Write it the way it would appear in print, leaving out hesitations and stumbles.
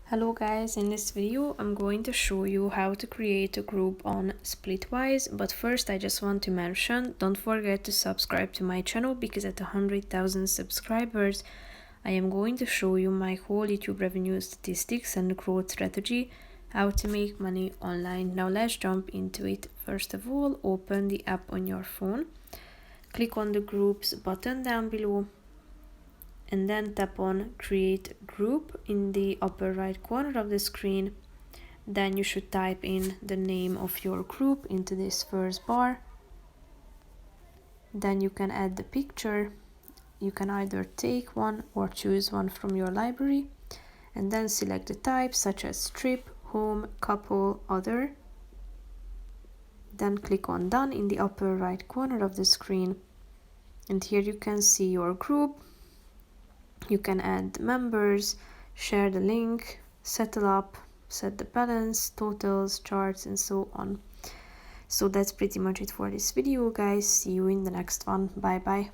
Hello guys, in this video I'm going to show you how to create a group on Splitwise, but first I just want to mention, don't forget to subscribe to my channel because at 100,000 subscribers I am going to show you my whole YouTube revenue statistics and growth strategy, how to make money online. Now let's jump into it. First of all, open the app on your phone, click on the groups button down below, and then tap on create group in the upper right corner of the screen. Then you should type in the name of your group into this first bar. Then you can add the picture. You can either take one or choose one from your library, and then select the type such as strip, home, couple, other. Then click on done in the upper right corner of the screen, and here you can see your group. You can add members, share the link, settle up, set the balance, totals, charts, and so on. So that's pretty much it for this video, guys. See you in the next one. Bye bye.